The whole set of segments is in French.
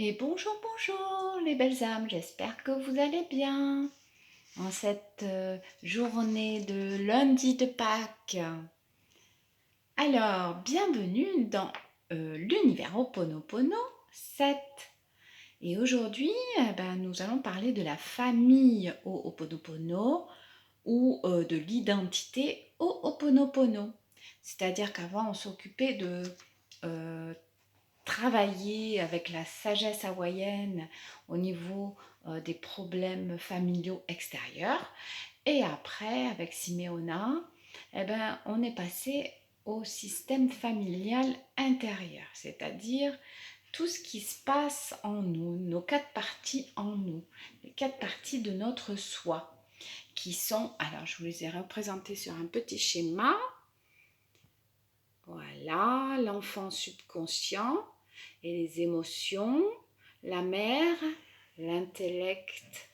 Et bonjour, bonjour les belles âmes, j'espère que vous allez bien en cette journée de lundi de Pâques. Alors, bienvenue dans l'univers Ho'oponopono 7. Et aujourd'hui, nous allons parler de la famille Ho'oponopono ou de l'identité Ho'oponopono. C'est-à-dire qu'avant, on s'occupait de travailler avec la sagesse hawaïenne au niveau des problèmes familiaux extérieurs. Et après, avec Simeona, on est passé au système familial intérieur, c'est-à-dire tout ce qui se passe en nous, nos 4 parties en nous, les 4 parties de notre soi, qui sont, alors je vous les ai représentées sur un petit schéma. Voilà, l'enfant subconscient et les émotions, la mère, l'intellect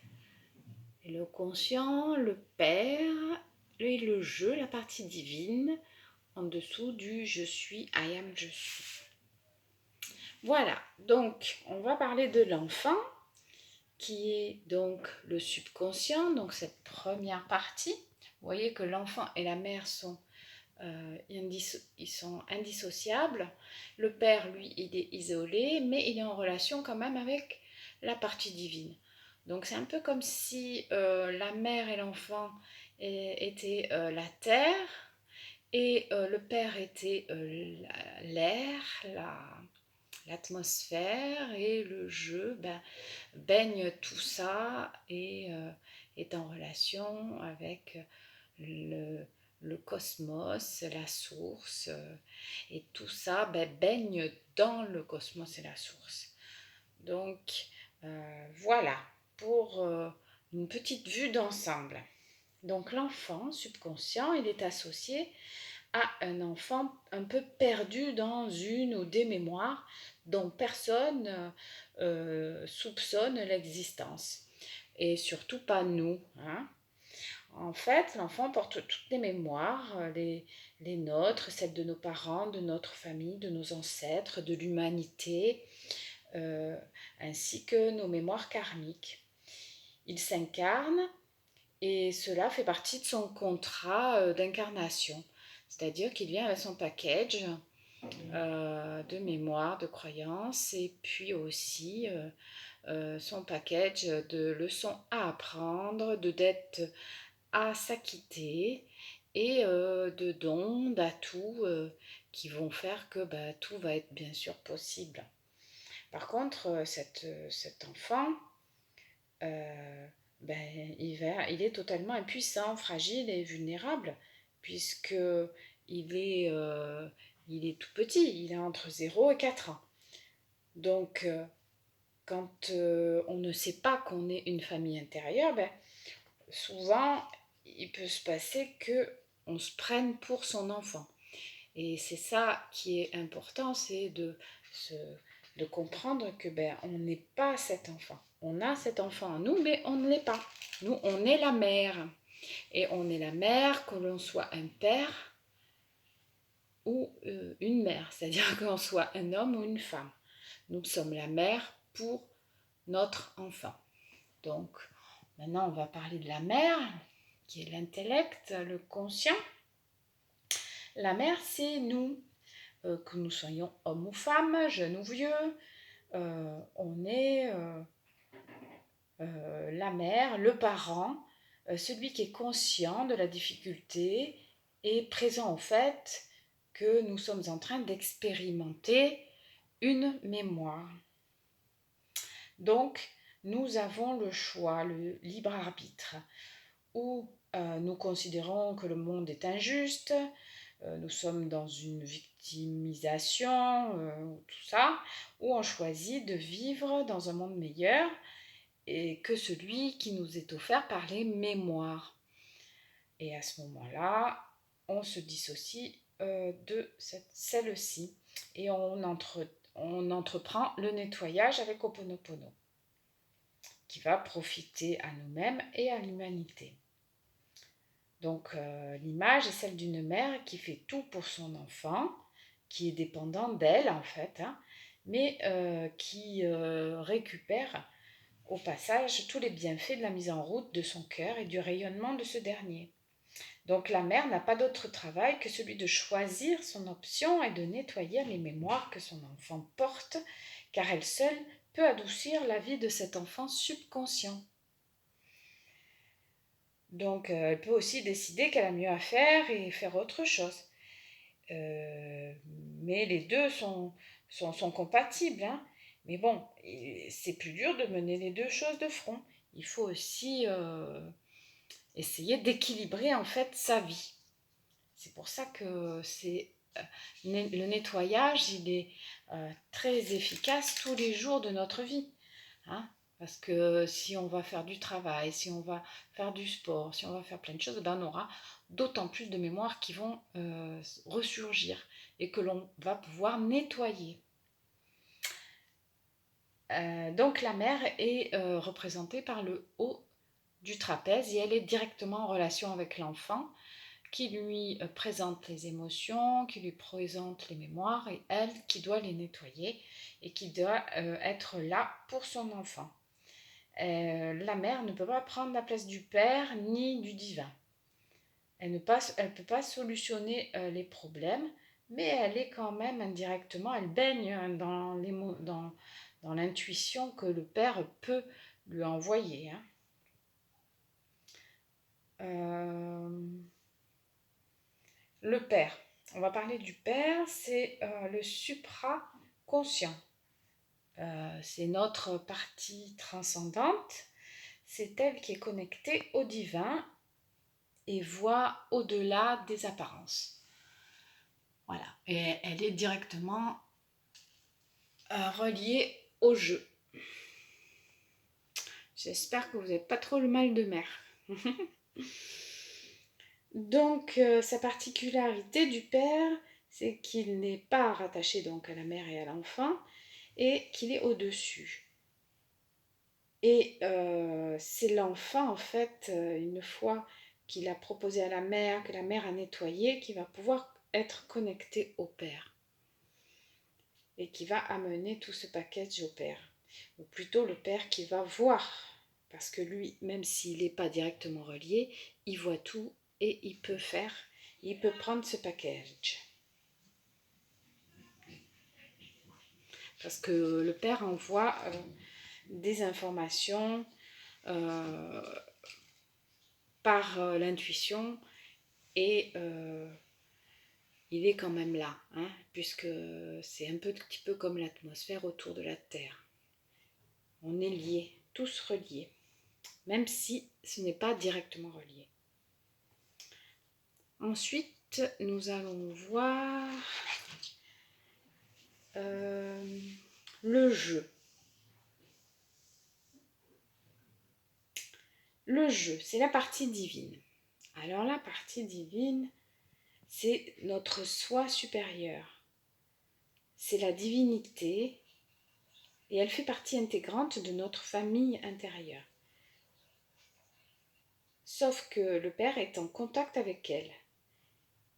et le conscient, le père et le jeu, la partie divine, en dessous du je suis, I am, je suis. Voilà, donc on va parler de l'enfant qui est donc le subconscient, donc cette première partie. Vous voyez que l'enfant et la mère sont ils sont indissociables. Le père, lui, il est isolé, mais il est en relation quand même avec la partie divine. Donc c'est un peu comme si la mère et l'enfant étaient la terre et le père était l'air, l'atmosphère et le jeu baigne tout ça et est en relation avec le, le cosmos, la source, et tout ça baigne dans le cosmos et la source. Donc voilà pour une petite vue d'ensemble. Donc l'enfant subconscient, il est associé à un enfant un peu perdu dans une ou des mémoires dont personne soupçonne l'existence. Et surtout pas nous. Hein. En fait, l'enfant porte toutes les mémoires, les nôtres, celles de nos parents, de notre famille, de nos ancêtres, de l'humanité, euh, ainsi que nos mémoires karmiques. Il s'incarne et cela fait partie de son contrat d'incarnation. C'est-à-dire qu'il vient avec son package de mémoire, de croyances et puis aussi son package de leçons à apprendre, de dettes à s'acquitter et de dons, d'atouts qui vont faire que tout va être bien sûr possible. Par contre, cet enfant, euh, il est totalement impuissant, fragile et vulnérable, puisque il est, euh, il est tout petit, il a entre 0 et 4 ans. Donc, quand on ne sait pas qu'on est une famille intérieure, souvent, il peut se passer que on se prenne pour son enfant. Et c'est ça qui est important, c'est se, de comprendre que on n'est pas cet enfant. On a cet enfant en nous, mais on ne l'est pas. Nous, on est la mère. Et on est la mère, que l'on soit un père ou une mère, c'est-à-dire qu'on soit un homme ou une femme. Nous sommes la mère pour notre enfant. Donc, maintenant, on va parler de la mère, qui est l'intellect, le conscient. La mère, c'est nous, que nous soyons hommes ou femmes, jeunes ou vieux. On est la mère, le parent, celui qui est conscient de la difficulté et présent au fait que nous sommes en train d'expérimenter une mémoire. Donc, nous avons le choix, le libre arbitre, où nous considérons que le monde est injuste, nous sommes dans une victimisation, tout ça, où on choisit de vivre dans un monde meilleur et que celui qui nous est offert par les mémoires. Et à ce moment-là, on se dissocie de celle-ci et on entreprend le nettoyage avec Ho'oponopono, qui va profiter à nous-mêmes et à l'humanité. Donc l'image est celle d'une mère qui fait tout pour son enfant, qui est dépendant d'elle en fait, hein, mais qui récupère au passage tous les bienfaits de la mise en route de son cœur et du rayonnement de ce dernier. Donc la mère n'a pas d'autre travail que celui de choisir son option et de nettoyer les mémoires que son enfant porte, car elle seule peut adoucir la vie de cet enfant subconscient. Donc elle peut aussi décider qu'elle a mieux à faire et faire autre chose. Euh, mais les deux sont compatibles, hein. Mais bon, c'est plus dur de mener les deux choses de front. Il faut aussi essayer d'équilibrer en fait sa vie. C'est pour ça que le nettoyage, il est très efficace tous les jours de notre vie, hein. Parce que si on va faire du travail, si on va faire du sport, si on va faire plein de choses, ben on aura d'autant plus de mémoires qui vont ressurgir et que l'on va pouvoir nettoyer. Donc la mère est représentée par le haut du trapèze et elle est directement en relation avec l'enfant qui lui présente les émotions, qui lui présente les mémoires et elle qui doit les nettoyer et qui doit être là pour son enfant. La mère ne peut pas prendre la place du père ni du divin. Elle ne peut pas solutionner les problèmes, mais elle est quand même indirectement, elle baigne dans l'intuition que le père peut lui envoyer, hein. Le père, on va parler du père, c'est le supraconscient. C'est notre partie transcendante, c'est elle qui est connectée au divin et voit au-delà des apparences. Voilà, et elle est directement reliée au jeu. J'espère que vous n'avez pas trop le mal de mer. Donc, sa particularité du père, c'est qu'il n'est pas rattaché donc à la mère et à l'enfant, et qu'il est au-dessus. Et c'est l'enfant, en fait, une fois qu'il a proposé à la mère, que la mère a nettoyé, qui va pouvoir être connecté au père. Et qui va amener tout ce package au père. Ou plutôt le père qui va voir. Parce que lui, même s'il n'est pas directement relié, il voit tout et il peut prendre ce package. Parce que le père envoie des informations par l'intuition et il est quand même là, hein, puisque c'est un petit peu comme l'atmosphère autour de la Terre. On est liés, tous reliés, même si ce n'est pas directement relié. Ensuite, nous allons voir le jeu. Le jeu, c'est la partie divine. Alors la partie divine, c'est notre soi supérieur. C'est la divinité et elle fait partie intégrante de notre famille intérieure. Sauf que le père est en contact avec elle.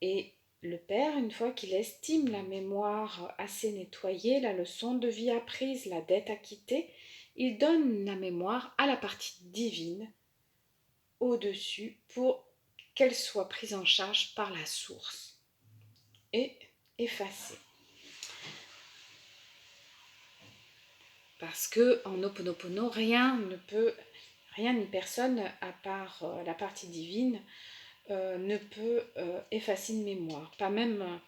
Et le père, une fois qu'il estime la mémoire assez nettoyée, la leçon de vie apprise, la dette acquittée, il donne la mémoire à la partie divine au-dessus pour qu'elle soit prise en charge par la source et effacée. Parce que en Ho'oponopono, rien ni personne, à part la partie divine, ne peut effacer une mémoire. Pas même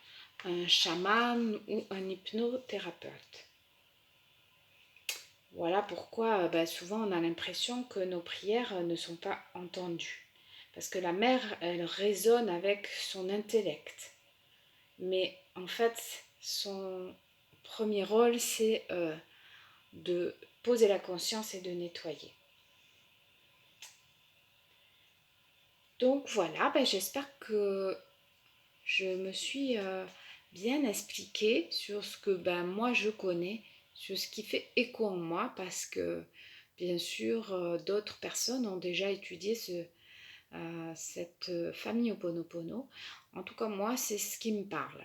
un chaman ou un hypnothérapeute. Voilà pourquoi souvent on a l'impression que nos prières ne sont pas entendues. Parce que la mère, elle résonne avec son intellect. Mais en fait, son premier rôle, c'est de poser la conscience et de nettoyer. Donc voilà, j'espère que je me suis bien expliquée sur ce que moi je connais, sur ce qui fait écho en moi, parce que bien sûr d'autres personnes ont déjà étudié cette famille Ho'oponopono. En tout cas moi c'est ce qui me parle.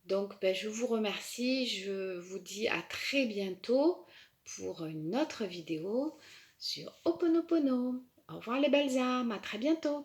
Donc, je vous remercie. Je vous dis à très bientôt pour une autre vidéo sur Ho'oponopono. Au revoir les belles âmes, à très bientôt.